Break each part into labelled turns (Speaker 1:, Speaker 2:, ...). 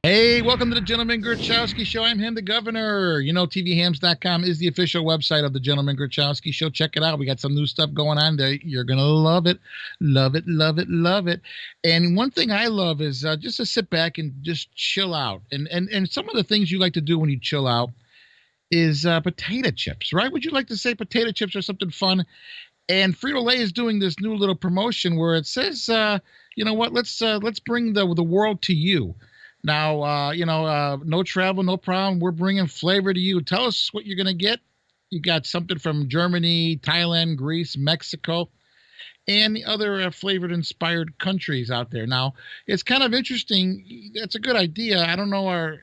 Speaker 1: Hey, welcome to the Gentleman Grachowski Show. I'm him, the governor. You know, TVHams.com is the official website of the Gentleman Grachowski Show. Check it out. We got some new stuff going on there. You're going to love it. Love it, love it, love it. And one thing I love is just to sit back and just chill out. And some of the things you like to do when you chill out is potato chips, right? Would you like to say potato chips or something fun? And Frito-Lay is doing this new little promotion where it says, you know what, let's bring the world to you. Now, no travel, no problem. We're bringing flavor to you. Tell us what you're going to get. You got something from Germany, Thailand, Greece, Mexico, and the other flavored inspired countries out there. Now, it's kind of interesting. That's a good idea. I don't know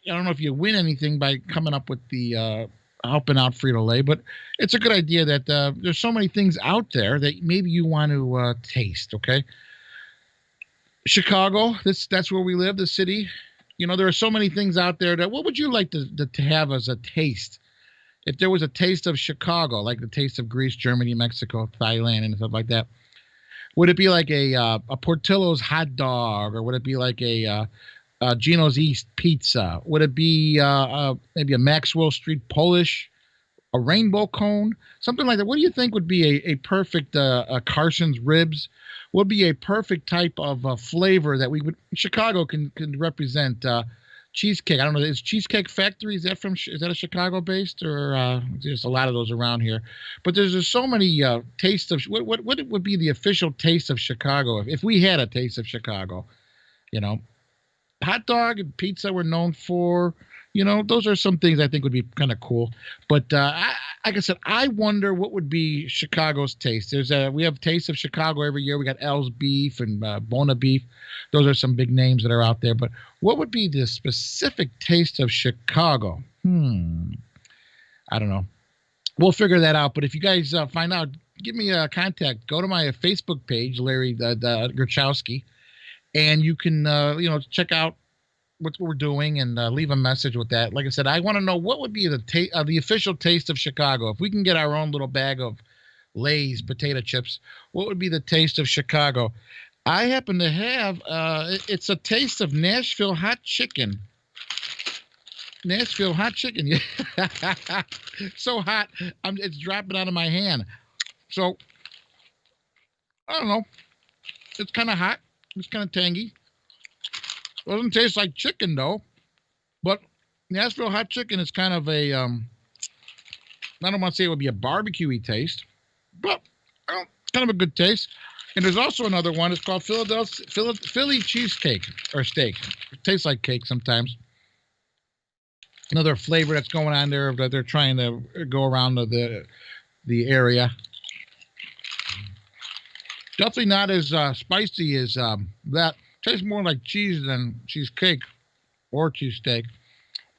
Speaker 1: if you win anything by coming up with the helping out Frito-Lay, but it's a good idea that there's so many things out there that maybe you want to taste. Okay. Chicago, that's where we live, the city. You know, there are so many things out there that what would you like to have as a taste? If there was a taste of Chicago, like the taste of Greece, Germany, Mexico, Thailand, and stuff like that, would it be like a Portillo's hot dog, or would it be like a Gino's East pizza? Would it be maybe a Maxwell Street Polish, a rainbow cone, something like that? What do you think would be a perfect Carson's ribs? Would be a perfect type of flavor that we would Chicago can represent. Cheesecake. I don't know. Is Cheesecake Factory? Is that a Chicago based, or there's a lot of those around here? But there's just so many tastes of what would be the official taste of Chicago if we had a taste of Chicago? You know, hot dog and pizza we're known for. You know, those are some things I think would be kind of cool. But like I said, I wonder what would be Chicago's taste. We have Taste of Chicago every year. We got L's Beef and Bona Beef. Those are some big names that are out there. But what would be the specific taste of Chicago? I don't know. We'll figure that out. But if you guys find out, give me a contact. Go to my Facebook page, Larry the Grachowski, and you can check out what we're doing and leave a message with that. Like I said, I want to know what would be the official taste of Chicago. If we can get our own little bag of Lay's potato chips, what would be the taste of Chicago? I happen to have it's a taste of Nashville hot chicken. Nashville hot chicken. So hot, it's dropping out of my hand. So I don't know. It's kind of hot. It's kind of tangy. Doesn't taste like chicken though, but Nashville hot chicken is kind of a I don't want to say it would be a barbecue-y taste, but it's kind of a good taste. And there's also another one. It's called Philly cheesecake or steak. It tastes like cake sometimes. Another flavor that's going on there that they're trying to go around the area. Definitely not as spicy as that. Tastes more like cheese than cheesecake or cheesesteak,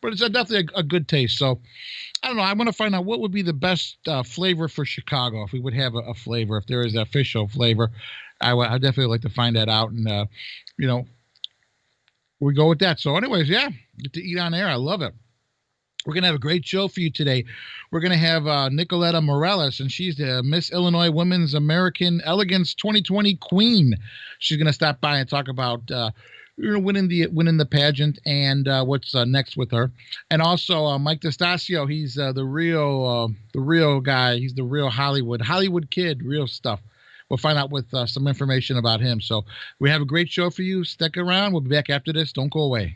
Speaker 1: but it's definitely a good taste. So I don't know. I want to find out what would be the best flavor for Chicago if we would have a flavor, if there is an official flavor. I definitely like to find that out, and we go with that. So, anyways, yeah, get to eat on air. I love it. We're going to have a great show for you today. We're going to have Nicoletta Morales, and she's the Miss Illinois Women's American Elegance 2020 Queen. She's going to stop by and talk about winning the pageant and what's next with her. And also Mike DeStasio, he's the real guy. He's the real Hollywood kid, real stuff. We'll find out with some information about him. So we have a great show for you. Stick around. We'll be back after this. Don't go away.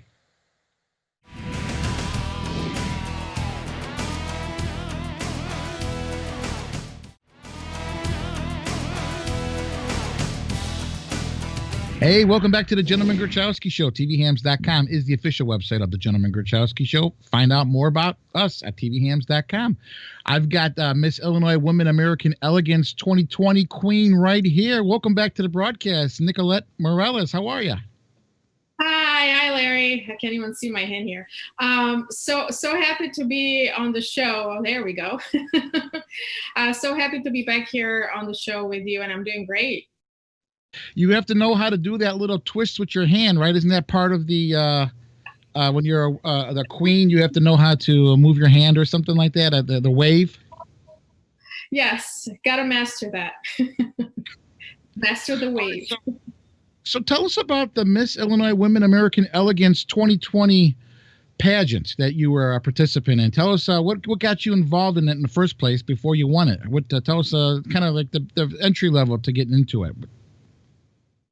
Speaker 1: Hey, welcome back to the Gentleman Grachowski Show. TVHams.com is the official website of the Gentleman Grachowski Show. Find out more about us at TVHams.com. I've got Miss Illinois Women American Elegance 2020 Queen right here. Welcome back to the broadcast, Nicolette Morales. How are you?
Speaker 2: Hi, Larry. I can't even see my hand here. So happy to be on the show. Oh, there we go. So happy to be back here on the show with you, and I'm doing great.
Speaker 1: You have to know how to do that little twist with your hand, right? Isn't that part of the when you're the queen? You have to know how to move your hand or something like that. The wave.
Speaker 2: Yes, gotta master that. Master the wave.
Speaker 1: So tell us about the Miss Illinois Women American Elegance 2020 pageant that you were a participant in. Tell us what got you involved in it in the first place before you won it. Tell us kind of like the entry level to getting into it.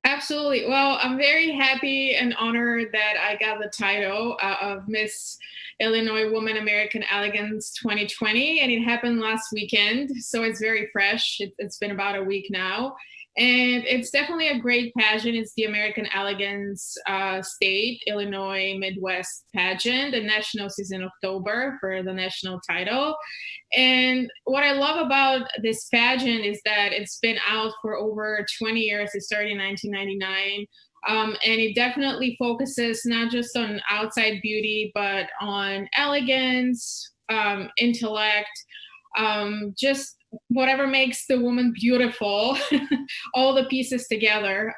Speaker 2: Absolutely. Well, I'm very happy and honored that I got the title of Miss Illinois Woman American Elegance 2020, and it happened last weekend. So it's very fresh. It's been about a week now. And it's definitely a great pageant. It's the American Elegance State, Illinois Midwest pageant. The nationals is in October for the national title. And what I love about this pageant is that it's been out for over 20 years. It started in 1999. And it definitely focuses not just on outside beauty, but on elegance, intellect, just whatever makes the woman beautiful, all the pieces together,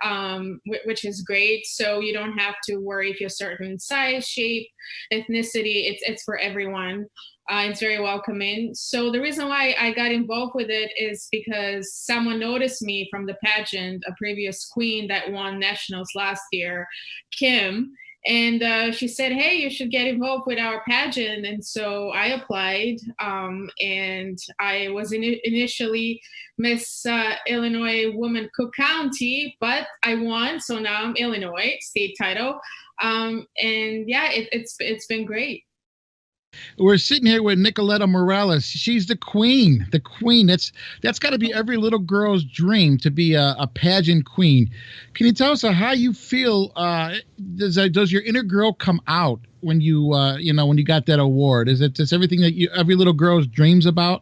Speaker 2: which is great. So you don't have to worry if you're a certain size, shape, ethnicity. It's for everyone. It's very welcoming. So the reason why I got involved with it is because someone noticed me from the pageant, a previous queen that won nationals last year, Kim. And she said, hey, you should get involved with our pageant. And so I applied, and I was initially Miss Illinois Woman Cook County, but I won. So now I'm Illinois state title. And yeah, it's been great.
Speaker 1: We're sitting here with Nicoletta Morales. She's the queen. The queen. That's got to be every little girl's dream, to be a pageant queen. Can you tell us how you feel? Does your inner girl come out when you when you got that award? Is it just everything that every little girl's dreams about?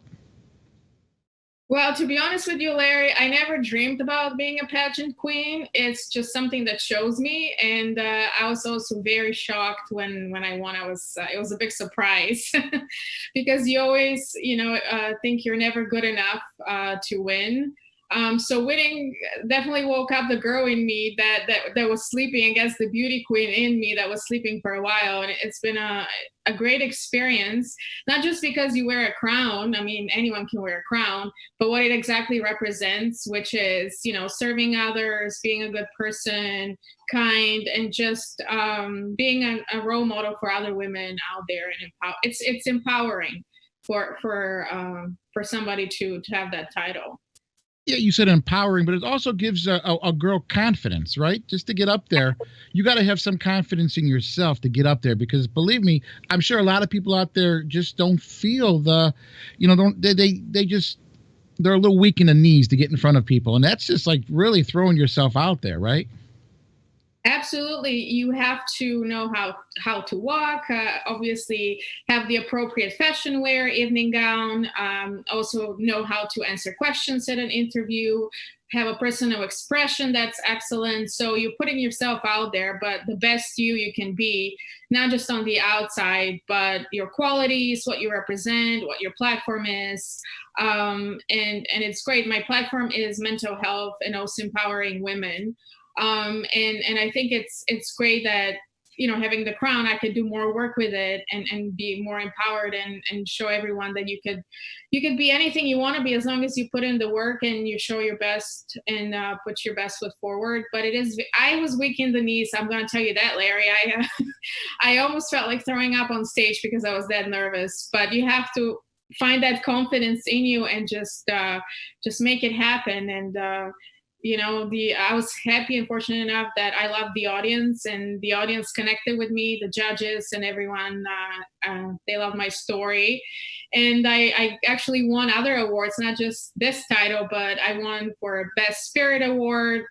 Speaker 2: Well, to be honest with you, Larry, I never dreamed about being a pageant queen. It's just something that shows me. And I was also very shocked when I won. It was a big surprise because you always, think you're never good enough to win. So winning definitely woke up the girl in me that was sleeping, I guess the beauty queen in me that was sleeping for a while. And it's been a great experience, not just because you wear a crown. I mean, anyone can wear a crown, but what it exactly represents, which is, serving others, being a good person, kind, and just being a role model for other women out there. And it's empowering for somebody to have that title.
Speaker 1: Yeah, you said empowering, but it also gives a girl confidence, right? Just to get up there, you got to have some confidence in yourself to get up there. Because believe me, I'm sure a lot of people out there just don't feel they're a little weak in the knees to get in front of people, and that's just like really throwing yourself out there, right?
Speaker 2: Absolutely. You have to know how to walk, obviously have the appropriate fashion wear, evening gown, also know how to answer questions at an interview, have a personal expression that's excellent. So you're putting yourself out there, but the best you can be, not just on the outside, but your qualities, what you represent, what your platform is. And it's great. My platform is mental health and also empowering women. And I think it's great that, having the crown, I could do more work with it and be more empowered and show everyone that you could be anything you want to be, as long as you put in the work and you show your best and put your best foot forward. But I was weak in the knees. I'm going to tell you that, Larry. I almost felt like throwing up on stage because I was that nervous, but you have to find that confidence in you and just make it happen. And, I was happy and fortunate enough that I loved the audience, and the audience connected with me, the judges and everyone. They loved my story. And I actually won other awards, not just this title, but I won for Best Spirit Award,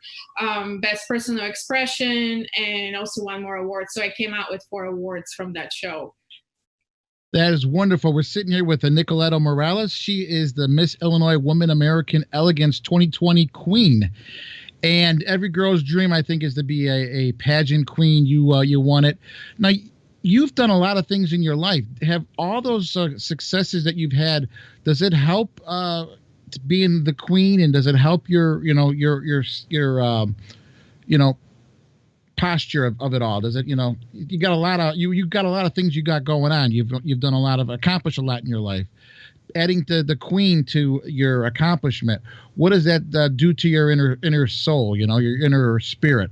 Speaker 2: Best Personal Expression, and also one more award. So I came out with 4 awards from that show.
Speaker 1: That is wonderful. We're sitting here with Nicoletta Morales. She is the Miss Illinois Woman American Elegance 2020 queen. And every girl's dream, I think, is to be a pageant queen. You won it. Now, you've done a lot of things in your life. Have all those successes that you've had, does it help being the queen? And does it help your posture of it all? Does it, you got a lot of you've got a lot of things you got going on. You've done accomplished a lot in your life. Adding the queen to your accomplishment, what does that do to your inner soul? Your inner spirit?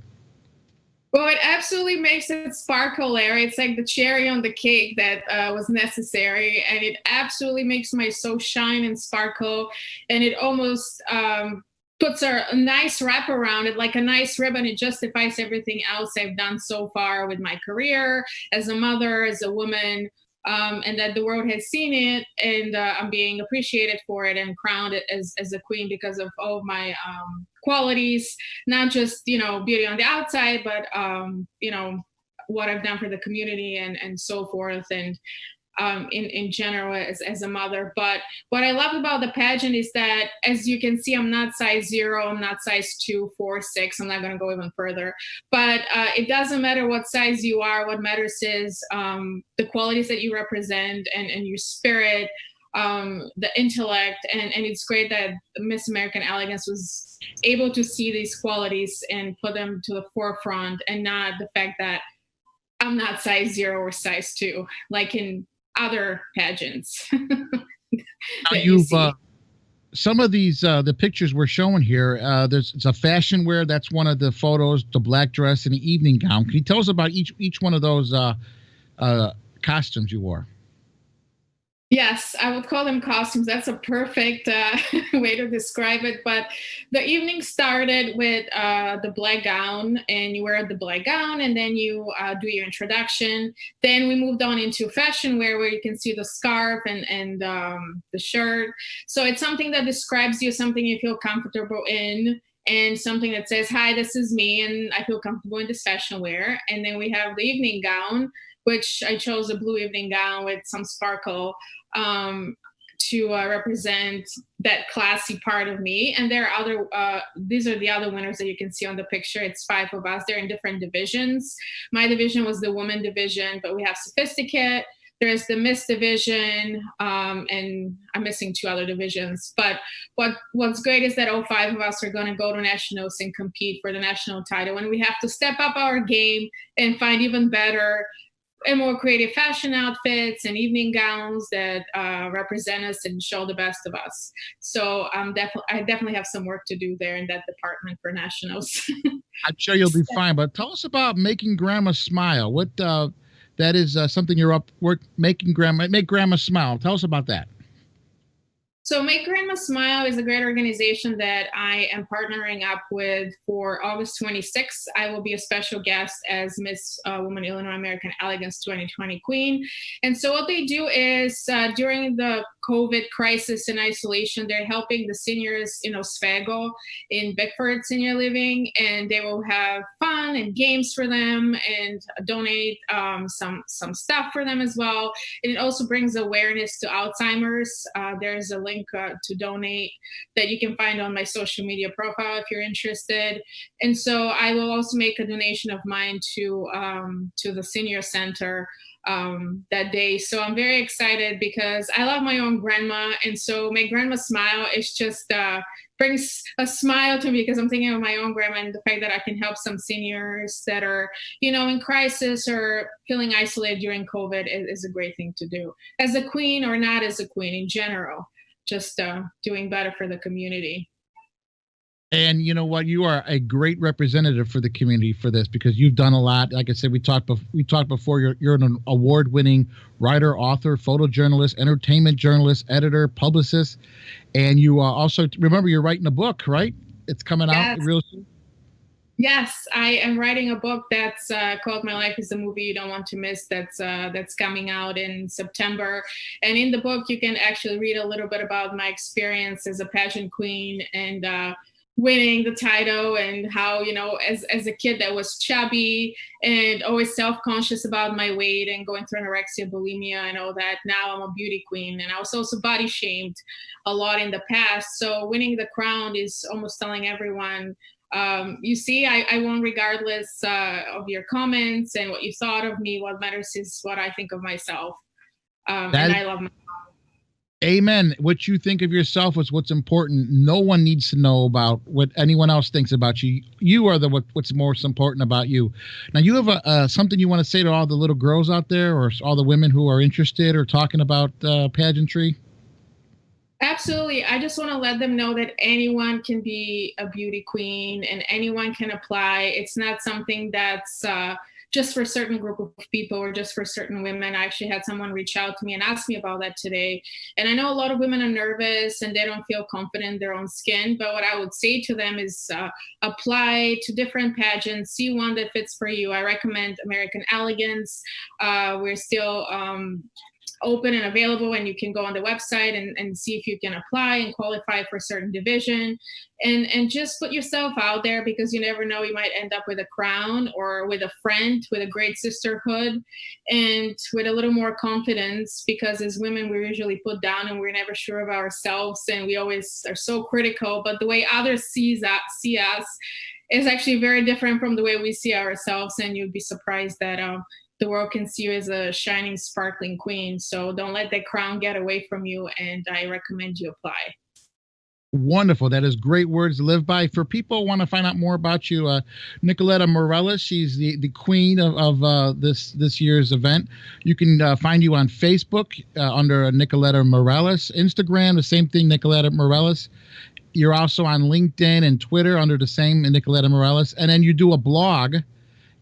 Speaker 2: Well, it absolutely makes it sparkle, Larry. It's like the cherry on the cake that was necessary, and it absolutely makes my soul shine and sparkle, and it almost puts a nice wrap around it, like a nice ribbon. It justifies everything else I've done so far with my career as a mother, as a woman, and that the world has seen it, and I'm being appreciated for it and crowned as a queen because of all of my qualities, not just beauty on the outside, but what I've done for the community and so forth, and in general as a mother. But what I love about the pageant is that, as you can see, I'm not size 0, I'm not size 2, 4, 6. I'm not going to go even further. But it doesn't matter what size you are. What matters is the qualities that you represent and your spirit, the intellect, and it's great that Miss American Elegance was able to see these qualities and put them to the forefront, and not the fact that I'm not size 0 or size 2, like in other pageants.
Speaker 1: You've some of these the pictures we're showing here. It's a fashion wear. That's one of the photos. The black dress and the evening gown. Can you tell us about each one of those costumes you wore?
Speaker 2: Yes, I would call them costumes. That's a perfect way to describe it. But the evening started with the black gown, and you wear the black gown, and then you do your introduction. Then we moved on into fashion wear, where you can see the scarf and the shirt. So it's something that describes you, something you feel comfortable in, and something that says, "Hi, this is me, and I feel comfortable in this fashion wear." And then we have the evening gown, which I chose a blue evening gown with some sparkle to represent that classy part of me. And there are these are the other winners that you can see on the picture. It's 5 of us. They're in different divisions. My division was the woman division, but we have sophisticate. There's the Miss division, and I'm missing 2 other divisions. But what's great is that all 5 of us are going to go to nationals and compete for the national title. And we have to step up our game and find even better and more creative fashion outfits and evening gowns that represent us and show the best of us. So I definitely have some work to do there in that department for nationals.
Speaker 1: I'm sure you'll be fine. But tell us about making Grandma smile. What that is something you're make Grandma smile. Tell us about that.
Speaker 2: So Make Grandma Smile is a great organization that I am partnering up with for August 26th. I will be a special guest as Miss Woman Illinois American Elegance 2020 Queen. And so what they do is during the COVID crisis and isolation, they're helping the seniors in Oswego in Bickford Senior Living, and they will have fun and games for them and donate some stuff for them as well. And it also brings awareness to Alzheimer's. There's a link to donate that you can find on my social media profile if you're interested. And so I will also make a donation of mine to the senior center that day. So I'm very excited because I love my own grandma. And so Make Grandma Smile is just brings a smile to me because I'm thinking of my own grandma and the fact that I can help some seniors that are, in crisis or feeling isolated during COVID is a great thing to do. As a queen or not as a queen in general, just doing better for the community.
Speaker 1: And you know what? You are a great representative for the community for this because you've done a lot. Like I said, we talked before. You're an award-winning writer, author, photojournalist, entertainment journalist, editor, publicist, and you also remember you're writing a book, right? It's coming out real soon.
Speaker 2: Yes, I am writing a book that's called "My Life Is a Movie You Don't Want to Miss." That's coming out in September, and in the book you can actually read a little bit about my experience as a pageant queen and winning the title, and how, as a kid that was chubby and always self-conscious about my weight and going through anorexia, bulimia, and all that. Now I'm a beauty queen, and I was also body shamed a lot in the past. So winning the crown is almost telling everyone, you see, I won regardless of your comments and what you thought of me. What matters is what I think of myself. And I love myself.
Speaker 1: Amen. What you think of yourself is what's important. No one needs to know about what anyone else thinks about you. You are what's most important about you. Now, you have something you want to say to all the little girls out there, or all the women who are interested or talking about pageantry?
Speaker 2: Absolutely. I just want to let them know that anyone can be a beauty queen and anyone can apply. It's not something that's just for a certain group of people or just for certain women. I actually had someone reach out to me and ask me about that today. And I know a lot of women are nervous and they don't feel confident in their own skin. But what I would say to them is apply to different pageants, see one that fits for you. I recommend American Elegance. We're still open and available, and you can go on the website and see if you can apply and qualify for a certain division, and just put yourself out there, because you never know, you might end up with a crown or with a friend, with a great sisterhood, and with a little more confidence, because as women we're usually put down and we're never sure of ourselves and we always are so critical, but the way others see us is actually very different from the way we see ourselves, and you'd be surprised that the world can see you as a shining, sparkling queen. So don't let that crown get away from you. And I recommend you apply.
Speaker 1: Wonderful. That is great words to live by. For people who want to find out more about you, Nicoletta Morales, she's the queen of this year's event. You can find you on Facebook under Nicoletta Morales. Instagram, the same thing, Nicoletta Morales. You're also on LinkedIn and Twitter under the same Nicoletta Morales. And then you do a blog.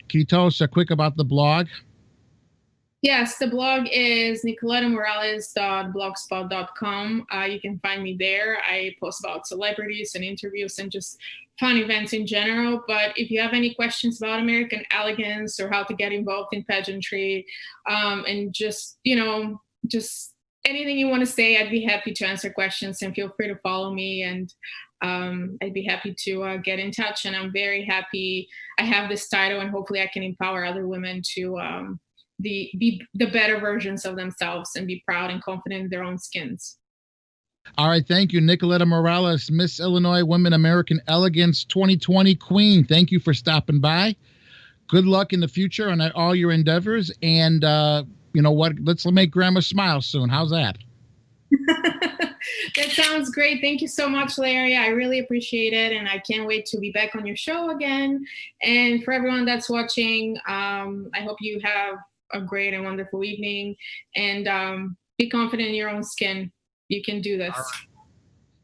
Speaker 1: Can you tell us quick about the blog?
Speaker 2: Yes, the blog is nicolettamorales.blogspot.com. You can find me there. I post about celebrities and interviews and just fun events in general. But if you have any questions about American Elegance or how to get involved in pageantry, and just anything you want to say, I'd be happy to answer questions, and feel free to follow me, and I'd be happy to get in touch. And I'm very happy I have this title, and hopefully I can empower other women to be the better versions of themselves and be proud and confident in their own skins.
Speaker 1: All right. Thank you, Nicoletta Morales, Miss Illinois Women American Elegance 2020 Queen. Thank you for stopping by. Good luck in the future on all your endeavors. And you know what? Let's make Grandma smile soon. How's that?
Speaker 2: That sounds great. Thank you so much, Larry. I really appreciate it. And I can't wait to be back on your show again. And for everyone that's watching, I hope you have a great and wonderful evening, and be confident in your own skin. You can do this.
Speaker 1: Right.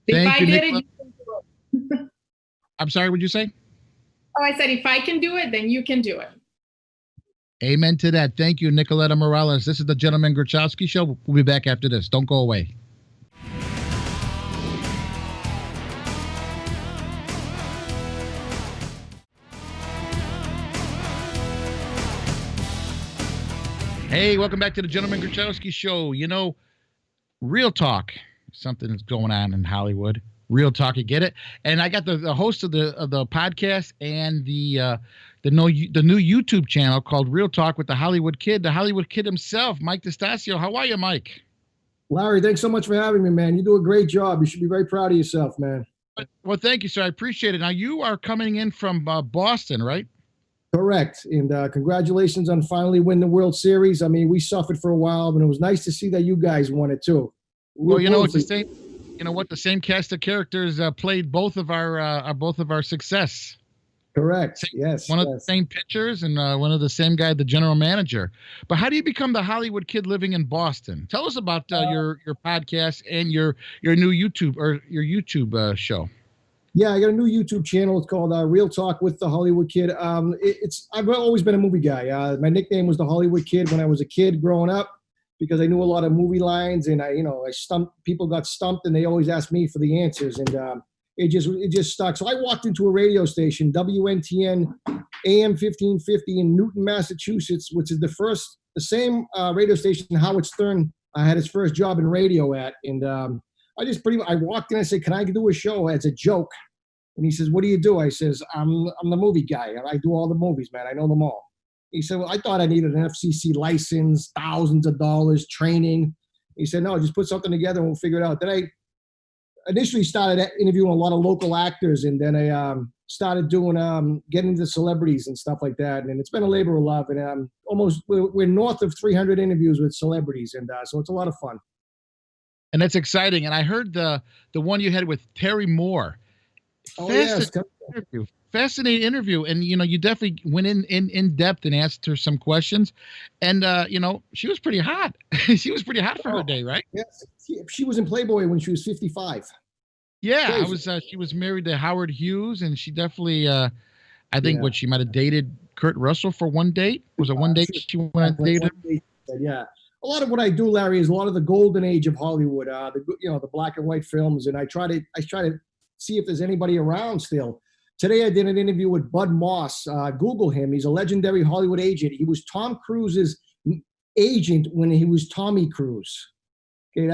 Speaker 2: If I did it, you can do it.
Speaker 1: I'm sorry, what'd you say?
Speaker 2: Oh, I said, if I can do it, then you can do it.
Speaker 1: Amen to that. Thank you, Nicoletta Morales. This is the Gentleman Grachowski Show. We'll be back after this. Don't go away. Hey, welcome back to the Gentleman Grachowski Show. You know, real talk, something that's going on in Hollywood. Real talk, you get it? And I got the host of the podcast and the new YouTube channel called Real Talk with the Hollywood Kid himself, Mike DeStasio. How are you, Mike?
Speaker 3: Larry, thanks so much for having me, man. You do a great job. You should be very proud of yourself, man.
Speaker 1: Well, thank you, sir. I appreciate it. Now, you are coming in from Boston, right?
Speaker 3: Correct. And congratulations on finally winning the World Series. I mean, we suffered for a while, but it was nice to see that you guys won it too.
Speaker 1: Well, you know, it's the same. You know what? The same cast of characters played both of our success.
Speaker 3: Correct. Yes.
Speaker 1: One of the same pitchers and one of the same guy, the general manager. But how do you become the Hollywood kid living in Boston? Tell us about your podcast and your new YouTube show.
Speaker 3: Yeah, I got a new YouTube channel. It's called Real Talk with the Hollywood Kid. I've always been a movie guy. My nickname was the Hollywood Kid when I was a kid growing up, because I knew a lot of movie lines, and people got stumped, and they always asked me for the answers, and it just stuck. So I walked into a radio station, WNTN AM 1550 in Newton, Massachusetts, which is the same radio station Howard Stern had his first job in radio at, and I walked in. I said, "Can I do a show?" as a joke, and he says, "What do you do?" I says, "I'm the movie guy. I do all the movies, man. I know them all." He said, "Well, I thought I needed an FCC license, thousands of dollars, training." He said, "No, just put something together and we'll figure it out." Then I initially started interviewing a lot of local actors, and then I started doing getting into celebrities and stuff like that. And it's been a labor of love. And we're north of 300 interviews with celebrities, and so it's a lot of fun.
Speaker 1: And that's exciting. And I heard the one you had with Terry Moore.
Speaker 3: Oh, yes.
Speaker 1: fascinating interview, and you definitely went in depth and asked her some questions, and she was pretty hot. She was pretty hot for her day, right?
Speaker 3: Yes, she was in Playboy when she was 55.
Speaker 1: Yeah, I
Speaker 3: Crazy.
Speaker 1: was. She was married to Howard Hughes, and she definitely. I think
Speaker 3: Yeah.
Speaker 1: what she might have dated Kurt Russell for one date. Was it one date she went on dated him?
Speaker 3: Yeah. A lot of what I do, Larry, is a lot of the golden age of Hollywood. The black and white films, and I try to see if there's anybody around still. Today, I did an interview with Bud Moss. Google him. He's a legendary Hollywood agent. He was Tom Cruise's agent when he was Tommy Cruise. Okay,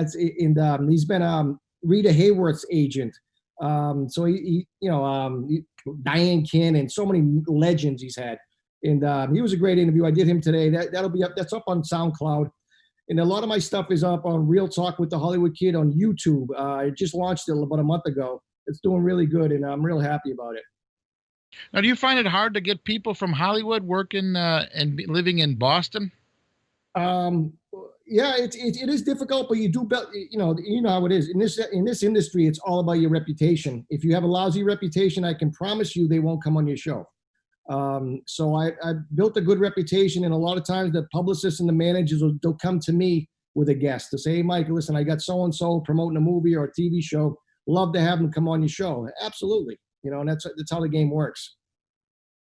Speaker 3: he's been Rita Hayworth's agent. So Diane Kin and so many legends he's had. And he was a great interview. I did him today. That'll be up. That's up on SoundCloud. And a lot of my stuff is up on Real Talk with the Hollywood Kid on YouTube. I just launched it about a month ago. It's doing really good, and I'm real happy about it.
Speaker 1: Now, do you find it hard to get people from Hollywood working and living in Boston?
Speaker 3: Yeah, it is difficult, but you do, you know how it is in this industry. It's all about your reputation. If you have a lousy reputation, I can promise you they won't come on your show. So I built a good reputation, and a lot of times the publicists and the managers they'll come to me with a guest to say, hey, Mike, listen, I got so and so promoting a movie or a TV show. Love to have them come on your show. Absolutely, and that's how the game works.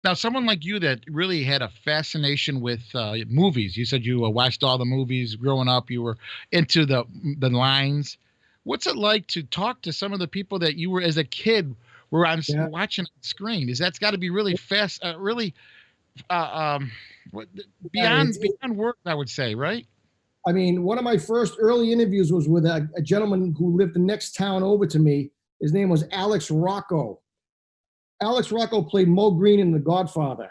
Speaker 1: Now, someone like you that really had a fascination with movies. You said you watched all the movies growing up. You were into the lines. What's it like to talk to some of the people that you were as a kid were on watching on screen? That's got to be really fast, beyond work, I would say, right?
Speaker 3: I mean, one of my first early interviews was with a gentleman who lived the next town over to me. His name was Alex Rocco. Alex Rocco played Mo Green in The Godfather.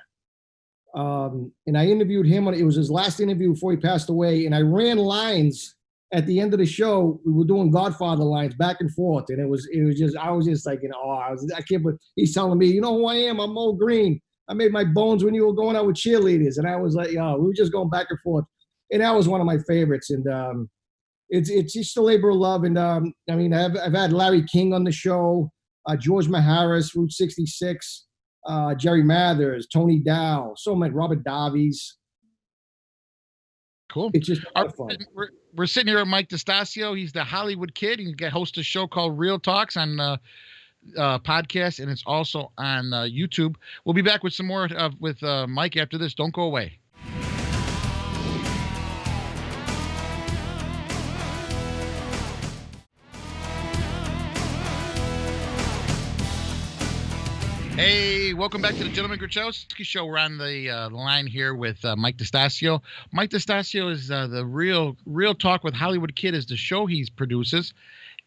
Speaker 3: And I interviewed him. It was his last interview before he passed away. And I ran lines at the end of the show. We were doing Godfather lines back and forth. And I was just like, I can't believe he's telling me, you know who I am? I'm Mo Green. I made my bones when you were going out with cheerleaders. And I was like, we were just going back and forth. And that was one of my favorites. And it's just a labor of love. And I've had Larry King on the show. George Maharis, Route 66, Jerry Mathers, Tony Dow, so many, Robert Davies.
Speaker 1: Cool.
Speaker 3: It's just a lot of fun.
Speaker 1: We're sitting here with Mike DeStasio. He's the Hollywood Kid. He hosts a show called Real Talks on podcast, and it's also on YouTube. We'll be back with some more with Mike after this. Don't go away. Hey, welcome back to the Gentleman Grachowski Show. We're on the line here with Mike DeStasio. Mike DeStasio is the Real Talk with Hollywood Kid is the show he produces,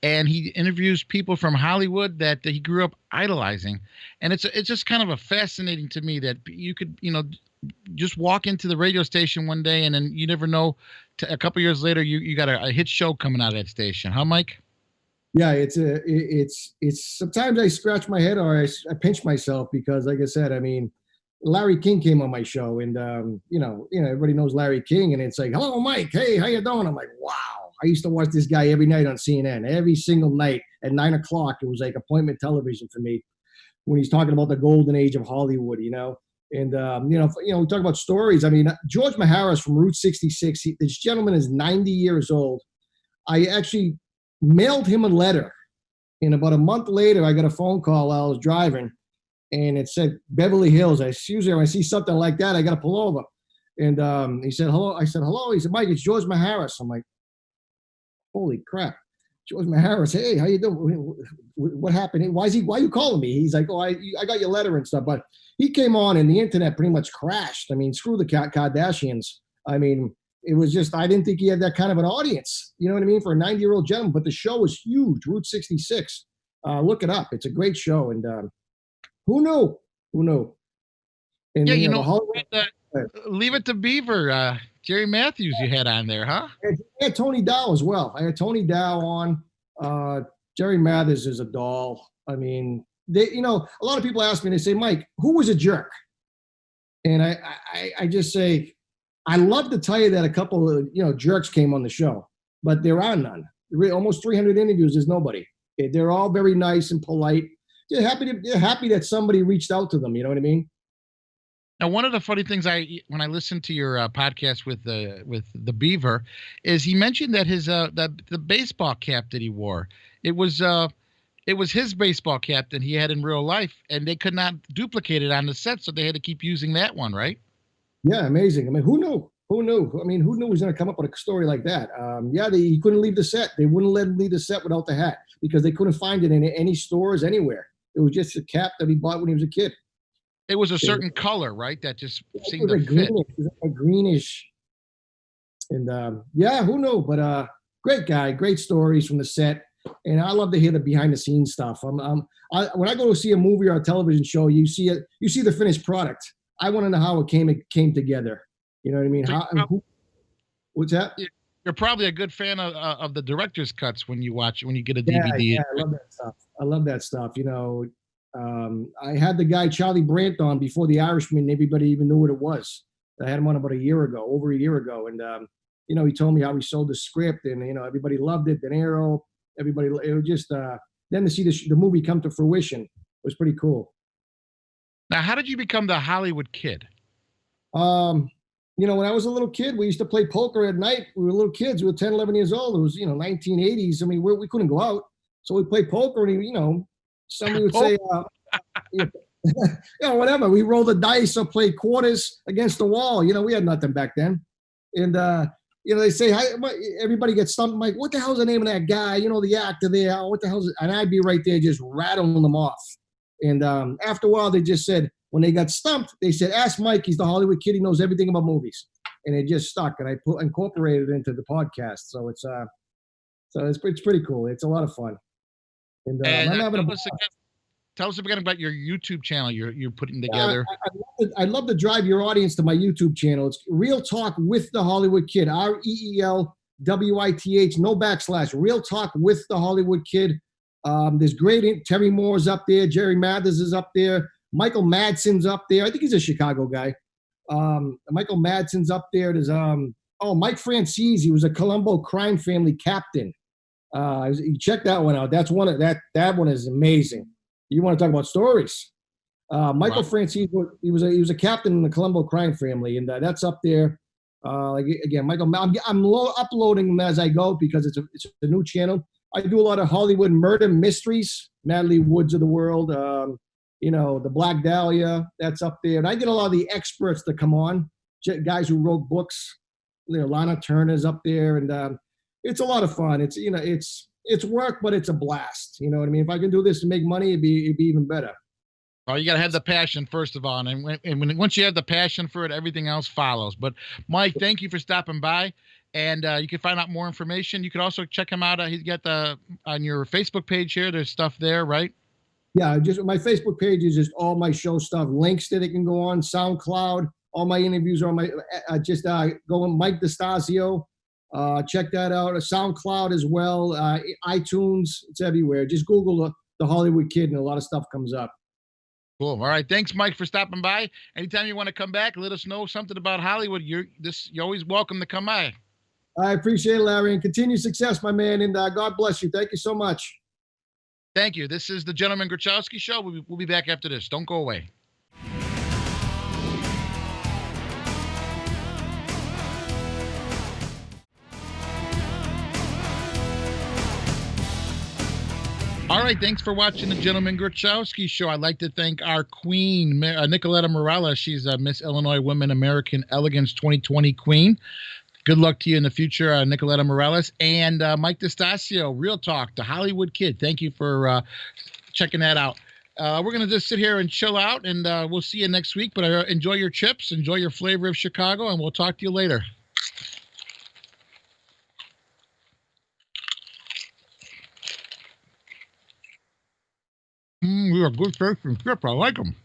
Speaker 1: and he interviews people from Hollywood that he grew up idolizing. And it's just kind of a fascinating to me that you could just walk into the radio station one day and then you never know. A couple years later, you got a hit show coming out of that station, huh, Mike?
Speaker 3: Yeah, it's sometimes I scratch my head or I pinch myself because, like I said, I mean, Larry King came on my show, and everybody knows Larry King, and it's like, hello, Mike, hey, how you doing? I'm like, wow, I used to watch this guy every night on CNN, every single night at 9:00. It was like appointment television for me when he's talking about the golden age of Hollywood, And we talk about stories. I mean, George Maharis from Route 66. This gentleman is 90 years old. I actually mailed him a letter, and about a month later I got a phone call while I was driving, and it said Beverly Hills. Usually when I see something like that I gotta pull over, and he said hello. I said hello. He said, Mike, it's George Maharis. I'm like, holy crap, George Maharis. Hey, how you doing? What happened? Why are you calling me? He's like, I got your letter and stuff. But he came on and the internet pretty much crashed. I mean, screw the Kardashians. I mean, it was just, I didn't think he had that kind of an audience, you know what I mean, for a 90-year-old gentleman. But the show was huge, Route 66. Look it up. It's a great show. And who knew? And,
Speaker 1: Leave It to Beaver, Jerry Matthews you had on there, huh?
Speaker 3: I had Tony Dow as well. I had Tony Dow on. Jerry Mathers is a doll. I mean, a lot of people ask me, they say, Mike, who was a jerk? And I just say, I love to tell you that a couple of jerks came on the show, but there are none. Almost 300 interviews, there's nobody. They're all very nice and polite. they're happy that somebody reached out to them. You know what I mean?
Speaker 1: Now, one of the funny things when I listened to your podcast with the Beaver, is he mentioned that the baseball cap that he wore, it was his baseball cap that he had in real life, and they could not duplicate it on the set, so they had to keep using that one, right?
Speaker 3: Yeah, amazing. I mean, who knew? Who knew? I mean, who knew he was going to come up with a story like that? He couldn't leave the set. They wouldn't let him leave the set without the hat because they couldn't find it in any stores anywhere. It was just a cap that he bought when he was a kid.
Speaker 1: It was a certain color, right? That just seemed
Speaker 3: to
Speaker 1: fit.
Speaker 3: Greenish, it was a greenish. And who knew? But great guy, great stories from the set. And I love to hear the behind the scenes stuff. When I go to see a movie or a television show, you see the finished product. I want to know how it came together. You know what I mean? What's that?
Speaker 1: You're probably a good fan of the director's cuts when you get a DVD.
Speaker 3: Yeah, I love that stuff. I love that stuff. You know, I had the guy Charlie Brandt on before The Irishman. Everybody even knew what it was. I had him on about over a year ago, and he told me how he sold the script, and everybody loved it. De Niro, everybody. It was just then to see the movie come to fruition was pretty cool.
Speaker 1: Now, how did you become the Hollywood Kid?
Speaker 3: When I was a little kid, we used to play poker at night. We were little kids. We were 10, 11 years old. It was 1980s. I mean, we couldn't go out, so we played poker, and somebody would say, whatever. We rolled the dice or played quarters against the wall. We had nothing back then. And, they say, everybody gets stumped. I'm like, what the hell's the name of that guy? The actor there. What the hell's it? And I'd be right there just rattling them off. And after a while, they just said, when they got stumped, they said, ask Mike. He's the Hollywood Kid. He knows everything about movies. And it just stuck. And I incorporated it into the podcast. So it's pretty cool. It's a lot of fun. And I'm having
Speaker 1: tell us again about your YouTube channel you're putting together.
Speaker 3: I'd love to drive your audience to my YouTube channel. It's Real Talk with the Hollywood Kid. REELWITH, no backslash. Real Talk with the Hollywood Kid. There's great Terry Moore's up there. Jerry Mathers is up there. Michael Madsen's up there. I think he's a Chicago guy. Michael Madsen's up there. There's Mike Francese. He was a Colombo crime family captain. You check that one out. That's one of that one is amazing. You want to talk about stories? Michael Francese, he was a captain in the Colombo crime family, and that's up there. Again, Michael, I'm uploading them as I go because it's a new channel. I do a lot of Hollywood murder mysteries, Natalie Woods of the world, the Black Dahlia, that's up there. And I get a lot of the experts that come on, guys who wrote books. Lana Turner's up there, and it's a lot of fun. It's work, but it's a blast. You know what I mean? If I can do this to make money, it'd be even better.
Speaker 1: Well, you got to have the passion first of all, and once you have the passion for it, everything else follows. But Mike, thank you for stopping by, and you can find out more information. You can also check him out. He's got on your Facebook page here. There's stuff there, right?
Speaker 3: Yeah, just my Facebook page is just all my show stuff, links that it can go on, SoundCloud. All my interviews are on my. Go on Mike DeStasio. Check that out. SoundCloud as well. iTunes. It's everywhere. Just Google the Hollywood Kid, and a lot of stuff comes up.
Speaker 1: Cool. All right. Thanks, Mike, for stopping by. Anytime you want to come back, let us know something about Hollywood. You're always welcome to come by.
Speaker 3: I appreciate it, Larry, and continued success, my man. And God bless you. Thank you so much.
Speaker 1: Thank you. This is the Gentleman Grachowski Show. We'll be back after this. Don't go away. All right, thanks for watching the Gentleman Grachowski Show. I'd like to thank our queen, Nicoletta Morales. She's a Miss Illinois Women American Elegance 2020 queen. Good luck to you in the future, Nicoletta Morales. And Mike DeStasio, Real Talk, the Hollywood Kid. Thank you for checking that out. We're going to just sit here and chill out, and we'll see you next week. But enjoy your chips, enjoy your flavor of Chicago, and we'll talk to you later. We are good tasting chip. I like them.